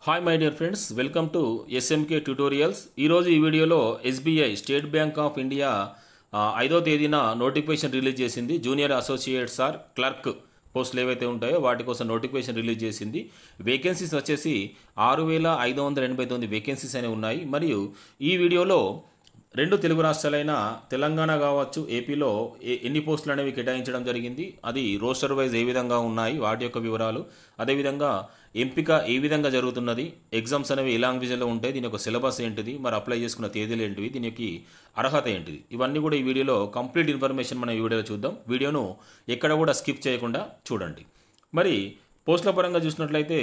Hi my dear friends, welcome to SMK tutorials. ఈరోజు ఈ వీడియోలో SBI state bank of India 5వ తేదీన నోటిఫికేషన్ రిలీజ్ చేసింది. జూనియర్ అసోసియేట్స్ ఆర్ క్లర్క్ పోస్టులు ఏవైతే ఉంటాయో వాటి కోసం నోటిఫికేషన్ రిలీజ్ చేసింది. వేకెన్సీస్ వచ్చేసి 6,589 వేకెన్సీస్ అనేవి ఉన్నాయి. మరియు ఈ వీడియోలో రెండు తెలుగు రాష్ట్రాలైన తెలంగాణ కావచ్చు, ఏపీలో ఎన్ని పోస్టులు అనేవి కేటాయించడం జరిగింది, అది రోస్టర్ వైజ్ ఏ విధంగా ఉన్నాయి, వాటి యొక్క వివరాలు, అదేవిధంగా ఎంపిక ఏ విధంగా జరుగుతున్నది, ఎగ్జామ్స్ అనేవి ఏ లాంగ్వేజ్లో ఉంటాయి, దీని యొక్క సిలబస్ ఏంటిది, మరి అప్లై చేసుకున్న తేదీలు ఏంటివి, దీనికి అర్హత ఏంటిది, ఇవన్నీ కూడా ఈ వీడియోలో కంప్లీట్ ఇన్ఫర్మేషన్ మనం ఈ వీడియోలో చూద్దాం. వీడియోను ఎక్కడ కూడా స్కిప్ చేయకుండా చూడండి. మరి పోస్టుల పరంగా చూసినట్లయితే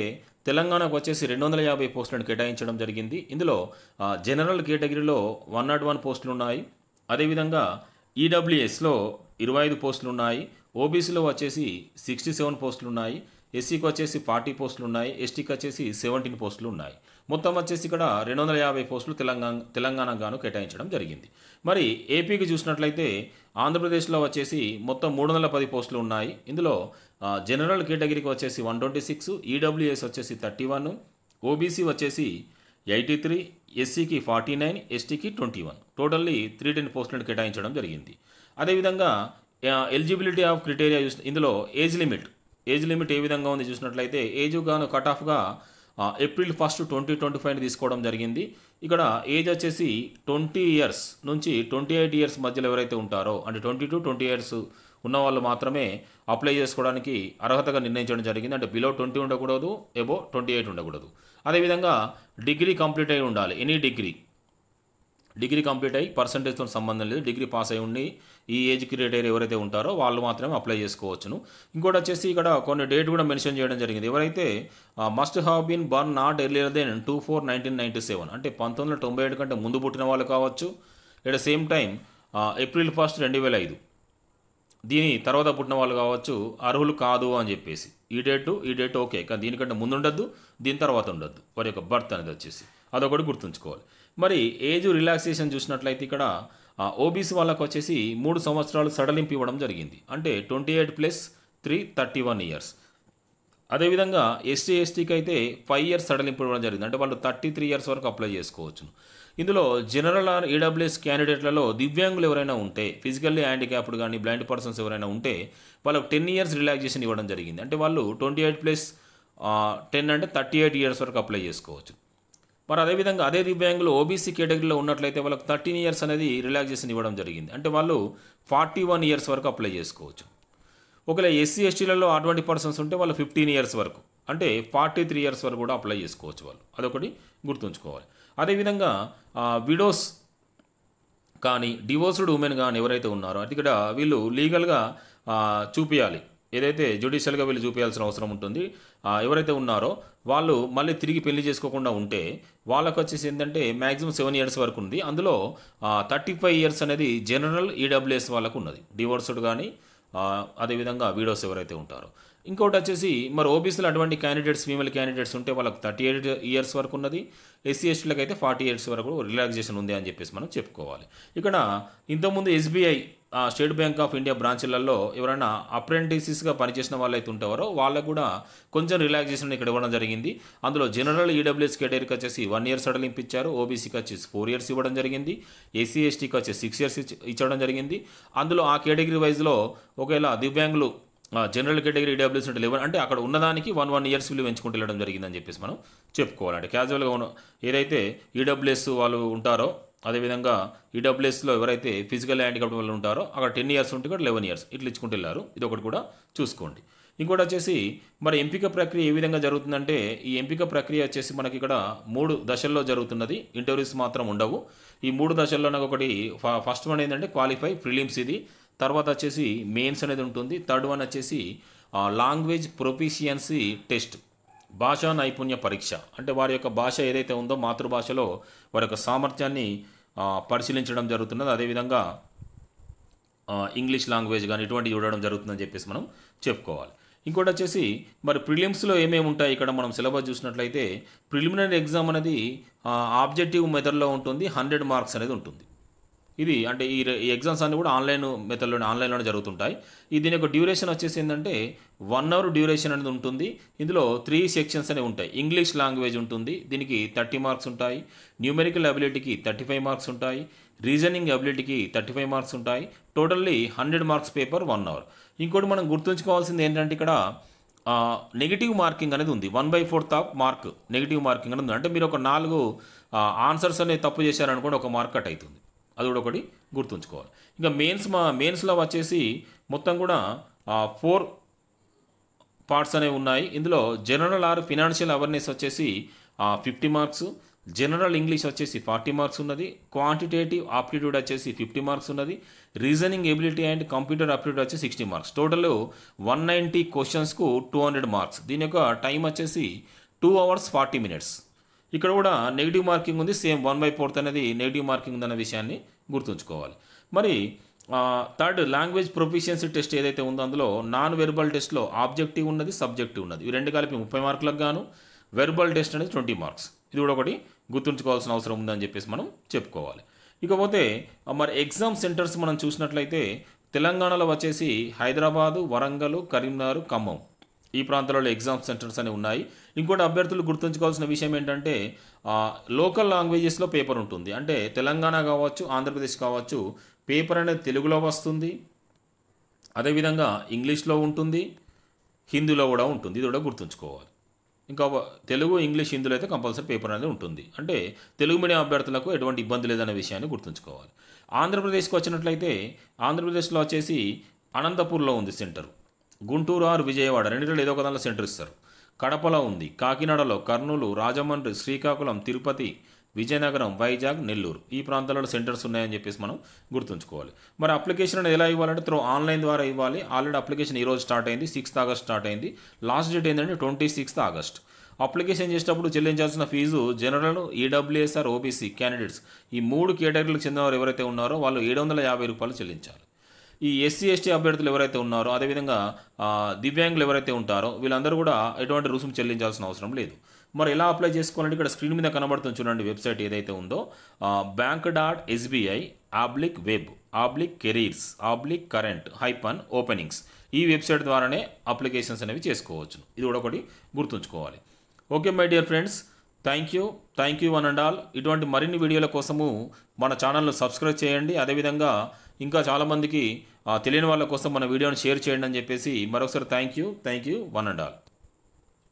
తెలంగాణకు వచ్చేసి 250 పోస్టులను కేటాయించడం జరిగింది. ఇందులో జనరల్ కేటగిరీలో 101 పోస్టులు ఉన్నాయి. అదేవిధంగా ఈడబ్ల్యూఎస్లో 25 పోస్టులు ఉన్నాయి. ఓబీసీలో వచ్చేసి 67 పోస్టులు ఉన్నాయి. ఎస్సీకి వచ్చేసి 40 పోస్టులు ఉన్నాయి. ఎస్టీకి వచ్చేసి 17 పోస్టులు ఉన్నాయి. మొత్తం వచ్చేసి ఇక్కడ 250 పోస్టులు తెలంగాణకు గాను కేటాయించడం జరిగింది. మరి ఏపీకి చూసినట్లయితే ఆంధ్రప్రదేశ్లో వచ్చేసి మొత్తం 310 పోస్టులు ఉన్నాయి. ఇందులో జనరల్ కేటగిరీకి వచ్చేసి 126, ఈడబ్ల్యూఎస్ వచ్చేసి 31, ఓబీసీ వచ్చేసి 83, ఎస్సీకి 49, ఎస్టీకి 21, టోటల్లీ 310 పోస్టులను కేటాయించడం జరిగింది. అదేవిధంగా ఎలిజిబిలిటీ ఆఫ్ క్రైటీరియా ఇందులో ఏజ్ లిమిట్ ఏ విధంగా ఉంది చూసినట్లయితే ఏజ్ గాను కట్ ఆఫ్గా ఏప్రిల్ 1, 2025 తీసుకోవడం జరిగింది. ఇక్కడ ఏజ్ వచ్చేసి 20 ఇయర్స్ నుంచి 28 ఇయర్స్ మధ్యలో ఎవరైతే ఉంటారో, అంటే 20 to 20 ఇయర్స్ ఉన్న వాళ్ళు మాత్రమే అప్లై చేసుకోవడానికి అర్హతగా నిర్ణయించడం జరిగింది. అంటే బిలో 20 ఉండకూడదు, ఎబో 28 ఉండకూడదు. అదేవిధంగా డిగ్రీ కంప్లీట్ అయి ఉండాలి. ఎనీ డిగ్రీ కంప్లీట్ అయ్యి పర్సంటేజ్తో సంబంధం లేదు, డిగ్రీ పాస్ అయి ఉండి ఈ ఏజ్ క్రైటీరియా ఎవరైతే ఉంటారో వాళ్ళు మాత్రమే అప్లై చేసుకోవచ్చును. ఇంకోటి వచ్చేసి ఇక్కడ కొన్ని డేట్ కూడా మెన్షన్ చేయడం జరిగింది. ఎవరైతే must have been born not earlier than 2/4/1997, అంటే 1997 కంటే ముందు పుట్టిన వాళ్ళు కావచ్చు, లేదా సేమ్ టైం ఏప్రిల్ 1, 2005 దీని తర్వాత పుట్టిన వాళ్ళు కావచ్చు, అర్హులు కాదు అని చెప్పేసి ఈ డేట్ ఓకే, కానీ దీనికంటే ముందు ఉండొద్దు, దీని తర్వాత ఉండొద్దు వారి యొక్క బర్త్ అనేది వచ్చేసి, అదొకటి గుర్తుంచుకోవాలి. మరి ఏజ్ రిలాక్సేషన్ చూసినట్లయితే ఇక్కడ ఓబీసీ వాళ్ళకు వచ్చేసి 3 సంవత్సరాలు సడలింపు ఇవ్వడం జరిగింది. అంటే 28 + 3 31 ఇయర్స్. అదేవిధంగా ఎస్టీకి అయితే 5 ఇయర్స్ సడలింపు ఇవ్వడం జరిగింది. అంటే వాళ్ళు 33 ఇయర్స్ వరకు అప్లై చేసుకోవచ్చు. ఇందులో జనరల్ ఆర్ ఈడబ్ల్యూఎస్ క్యాండిడేట్లలో దివ్యాంగులు ఎవరైనా ఉంటే, ఫిజికల్లీ హ్యాండిక్యాప్డ్ కానీ బ్లైండ్ పర్సన్స్ ఎవరైనా ఉంటే వాళ్ళకు 10 ఇయర్స్ రిలాక్సేషన్ ఇవ్వడం జరిగింది. అంటే వాళ్ళు 28 + 10 అంటే 38 ఇయర్స్ వరకు అప్లై చేసుకోవచ్చు. మరి అదేవిధంగా అదే దివ్యాంగులు ఓబీసీ కేటగిరీలో ఉన్నట్లయితే వాళ్ళకి 13 ఇయర్స్ అనేది రిలాక్సేషన్ ఇవ్వడం జరిగింది. అంటే వాళ్ళు 41 ఇయర్స్ వరకు అప్లై చేసుకోవచ్చు. ఒకవేళ ఎస్సీ ఎస్టీలలో అటువంటి పర్సన్స్ ఉంటే వాళ్ళు 15 ఇయర్స్ వరకు, అంటే 43 ఇయర్స్ వరకు కూడా అప్లై చేసుకోవచ్చు వాళ్ళు, అదొకటి గుర్తుంచుకోవాలి. అదేవిధంగా విడోస్ కానీ డివోర్స్డ్ ఉమెన్ కానీ ఎవరైతే ఉన్నారో అది ఇక్కడ వీళ్ళు లీగల్గా చూపించాలి, ఏదైతే జ్యుడిషియల్గా వీళ్ళు చూపించాల్సిన అవసరం ఉంటుంది. ఎవరైతే ఉన్నారో వాళ్ళు మళ్ళీ తిరిగి పెళ్లి చేసుకోకుండా ఉంటే వాళ్ళకు వచ్చేసి ఏంటంటే మ్యాక్సిమం 7 ఇయర్స్ వరకు ఉంది. అందులో 35 ఇయర్స్ అనేది జనరల్ ఈడబ్ల్యూఎస్ వాళ్ళకు ఉన్నది, డివోర్స్డ్ కానీ అదేవిధంగా వీడోస్ ఎవరైతే ఉంటారో. ఇంకోటి వచ్చేసి మరి ఓబీసీలో అటువంటి క్యాండిడేట్స్ ఫీమేల్ క్యాండిడేట్స్ ఉంటే వాళ్ళకి 38 ఇయర్స్ వరకు ఉన్నది. ఎస్సీ ఎస్టీలకు అయితే 40 ఇయర్స్ వరకు రిలాక్సేషన్ ఉంది అని చెప్పేసి మనం చెప్పుకోవాలి. ఇక్కడ ఇంతకుముందు SBI state bank of India బ్రాంచ్లలో ఎవరైనా అప్రెంటిసెస్గా పనిచేసిన వాళ్ళైతే ఉంటారో వాళ్ళకు కూడా కొంచెం రిలాక్సేషన్ ఇక్కడ ఇవ్వడం జరిగింది. అందులో జనరల్ ఈడబ్ల్యూఎస్ కేటగిరీకి వచ్చేసి 1 ఇయర్ సడలింపు ఇచ్చారు. ఓబీసీకి వచ్చేసి 4 ఇయర్స్ ఇవ్వడం జరిగింది. ఎస్సీ ఎస్టీకి వచ్చేసి 6 ఇయర్స్ ఇచ్చడం జరిగింది. అందులో ఆ కేటగిరీ వైజ్లో ఒకవేళ దివ్యాంగులు జనరల్ కేటగిరీ ఈడబ్ల్యూఎస్ అంటే 11, అంటే అక్కడ ఉన్నదానికి 1 ఇయర్స్ వీళ్ళు పెంచుకుంటూ వెళ్ళడం జరిగిందని చెప్పేసి మనం చెప్పుకోవాలి. అంటే క్యాజువల్గా ఏదైతే ఈడబ్ల్యూఎస్ వాళ్ళు ఉంటారో, అదేవిధంగా ఈడబ్ల్యూఎస్లో ఎవరైతే ఫిజికల్ హ్యాండిక్యాప్డ్ వాళ్ళు ఉంటారో అక్కడ 10 ఇయర్స్ ఉంటే కూడా 11 ఇయర్స్ ఇట్లా ఇచ్చుకుంటూ వెళ్ళారు. ఇది ఒకటి కూడా చూసుకోండి. ఇంకోటి వచ్చేసి మరి ఎంపిక ప్రక్రియ ఏ విధంగా జరుగుతుందంటే ఈ ఎంపిక ప్రక్రియ వచ్చేసి మనకి ఇక్కడ 3 దశల్లో జరుగుతున్నది. ఇంటర్వ్యూస్ మాత్రం ఉండవు. ఈ 3 దశల్లో నాకు ఒకటి ఫస్ట్ వన్ ఏంటంటే క్వాలిఫై ప్రిలిమ్స్, ఇది తర్వాత వచ్చేసి మెయిన్స్ అనేది ఉంటుంది. థర్డ్ వన్ వచ్చేసి లాంగ్వేజ్ ప్రొఫిషియన్సీ టెస్ట్, భాషా నైపుణ్య పరీక్ష, అంటే వారి యొక్క భాష ఏదైతే ఉందో మాతృభాషలో వారి యొక్క సామర్థ్యాన్ని పరిశీలించడం జరుగుతున్నది. అదేవిధంగా ఇంగ్లీష్ లాంగ్వేజ్ కానీ ఇటువంటి చూడడం జరుగుతుందని చెప్పేసి మనం చెప్పుకోవాలి. ఇంకోటి వచ్చేసి మరి ప్రిలిమ్స్లో ఏమేమి ఉంటాయి ఇక్కడ మనం సిలబస్ చూసినట్లయితే ప్రిలిమినరీ ఎగ్జామ్ అనేది ఆబ్జెక్టివ్ మెథడ్లో ఉంటుంది. 100 మార్క్స్ అనేది ఉంటుంది. ఇది అంటే ఈ ఎగ్జామ్స్ అన్నీ కూడా ఆన్లైన్లోనే జరుగుతుంటాయి. దీని యొక్క డ్యూరేషన్ వచ్చేసి ఏంటంటే 1 అవర్ డ్యూరేషన్ అనేది ఉంటుంది. ఇందులో 3 సెక్షన్స్ అనేవి ఉంటాయి. ఇంగ్లీష్ లాంగ్వేజ్ ఉంటుంది, దీనికి 30 మార్క్స్ ఉంటాయి. న్యూమెరికల్ అబిలిటీకి 35 మార్క్స్ ఉంటాయి. రీజనింగ్ అబిలిటీకి 35 మార్క్స్ ఉంటాయి. Totally 100 marks paper 1 hour. ఇంకోటి మనం గుర్తుంచుకోవాల్సింది ఏంటంటే ఇక్కడ నెగిటివ్ మార్కింగ్ అనేది ఉంది. 1/4 ఆఫ్ మార్క్ నెగిటివ్ మార్కింగ్ అనేది ఉంది. అంటే మీరు ఒక 4 ఆన్సర్స్ అనేది తప్పు చేశారనుకోండి, ఒక మార్క్ కట్ అవుతుంది. అది కూడా ఒకటి గుర్తుంచుకోవాలి. ఇంకా మెయిన్స్లో వచ్చేసి మొత్తం కూడా 4 పార్ట్స్ అనేవి ఉన్నాయి. ఇందులో జనరల్ ఆర్ ఫినాన్షియల్ అవేర్నెస్ వచ్చేసి 50 మార్క్స్, జనరల్ ఇంగ్లీష్ వచ్చేసి 40 మార్క్స్ ఉన్నది, క్వాంటిటేటివ్ ఆప్టిట్యూడ్ వచ్చేసి 50 మార్క్స్ ఉన్నది, reasoning ability and computer aptitude వచ్చి 60 మార్క్స్. Total 190 క్వశ్చన్స్కు 200 marks. దీని యొక్క టైం వచ్చేసి 2 hours 40 minutes. ఇక్కడ కూడా నెగిటివ్ మార్కింగ్ ఉంది, సేమ్ 1/4 అనేది నెగిటివ్ మార్కింగ్ ఉందన్న విషయాన్ని గుర్తుంచుకోవాలి. మరి థర్డ్ లాంగ్వేజ్ ప్రొఫిషియన్సీ టెస్ట్ ఏదైతే ఉందో అందులో నాన్ వెర్బల్ టెస్ట్లో ఆబ్జెక్టివ్ ఉన్నది, సబ్జెక్టివ్ ఉన్నది. ఇవి రెండు కలిపి 30 మార్కులకు గాను వెర్బల్ టెస్ట్ అనేది 20 మార్క్స్. ఇది కూడా ఒకటి గుర్తుంచుకోవాల్సిన అవసరం ఉందని చెప్పేసి మనం చెప్పుకోవాలి. ఇకపోతే మరి ఎగ్జామ్ సెంటర్స్ మనం చూసినట్లయితే తెలంగాణలో వచ్చేసి హైదరాబాదు, వరంగల్, కరీంనగర్, ఖమ్మం ఈ ప్రాంతాలలో ఎగ్జామ్ సెంటర్స్ అనేవి ఉన్నాయి. ఇంకోటి అభ్యర్థులు గుర్తుంచుకోవాల్సిన విషయం ఏంటంటే లోకల్ లాంగ్వేజెస్లో పేపర్ ఉంటుంది. అంటే తెలంగాణ కావచ్చు, ఆంధ్రప్రదేశ్ కావచ్చు, పేపర్ అనేది తెలుగులో వస్తుంది, అదేవిధంగా ఇంగ్లీష్లో ఉంటుంది, హిందీలో కూడా ఉంటుంది. ఇది కూడా గుర్తుంచుకోవాలి. ఇంకా తెలుగు, ఇంగ్లీష్, హిందీలో అయితే కంపల్సరీ పేపర్ అనేది ఉంటుంది. అంటే తెలుగు మీడియం అభ్యర్థులకు ఎటువంటి ఇబ్బంది లేదనే విషయాన్ని గుర్తుంచుకోవాలి. ఆంధ్రప్రదేశ్కి వచ్చినట్లయితే ఆంధ్రప్రదేశ్లో వచ్చేసి అనంతపూర్లో ఉంది సెంటర్, గుంటూరు ఆర్ విజయవాడ రెండింటిలో ఏదో ఒక దానిలో సెంటర్ ఇస్తారు. కడపలో ఉంది, కాకినాడలో, కర్నూలు, రాజమండ్రి, శ్రీకాకుళం, తిరుపతి, విజయనగరం, వైజాగ్, నెల్లూరు ఈ ప్రాంతాలలో సెంటర్స్ ఉన్నాయని చెప్పేసి మనం గుర్తుంచుకోవాలి. మరి అప్లికేషన్ అనేది ఎలా ఇవ్వాలంటే ఆన్లైన్ ద్వారా ఇవ్వాలి. ఆల్రెడీ అప్లికేషన్ ఈరోజు స్టార్ట్ అయింది, 6th August స్టార్ట్ అయింది. లాస్ట్ డేట్ ఏంటంటే 26th August. అప్లికేషన్ చేసేటప్పుడు చెల్లించాల్సిన ఫీజు జనరల్, ఈడబ్ల్యూఎస్ఆర్, ఓబీసీ క్యాండిడేట్స్ ఈ 3 కేటగిరీలకు చెందినవారు ఎవరైతే ఉన్నారో వాళ్ళు 750 రూపాయలు చెల్లించాలి. ఈ ఎస్సీ ఎస్టీ అభ్యర్థులు ఎవరైతే ఉన్నారో, అదేవిధంగా దివ్యాంగులు ఎవరైతే ఉంటారో వీళ్ళందరూ కూడా ఎటువంటి రుసుము చెల్లించాల్సిన అవసరం లేదు. మరి ఎలా అప్లై చేసుకోవాలంటే ఇక్కడ స్క్రీన్ మీద కనబడుతుంది చూడండి, వెబ్సైట్ ఏదైతే ఉందో bank.sbi/web/careers/current-openings ఈ వెబ్సైట్ ద్వారానే అప్లికేషన్స్ అనేవి చేసుకోవచ్చు. ఇది కూడా ఒకటి గుర్తుంచుకోవాలి. Okay my dear friends, thank you one and all. ఇటువంటి మరిన్ని వీడియోల కోసము మన ఛానల్ను సబ్స్క్రైబ్ చేయండి. అదేవిధంగా ఇంకా చాలామందికి తెలియని వాళ్ళ కోసం మన వీడియోని షేర్ చేయండి అని చెప్పేసి మరొకసారి thank you one and all.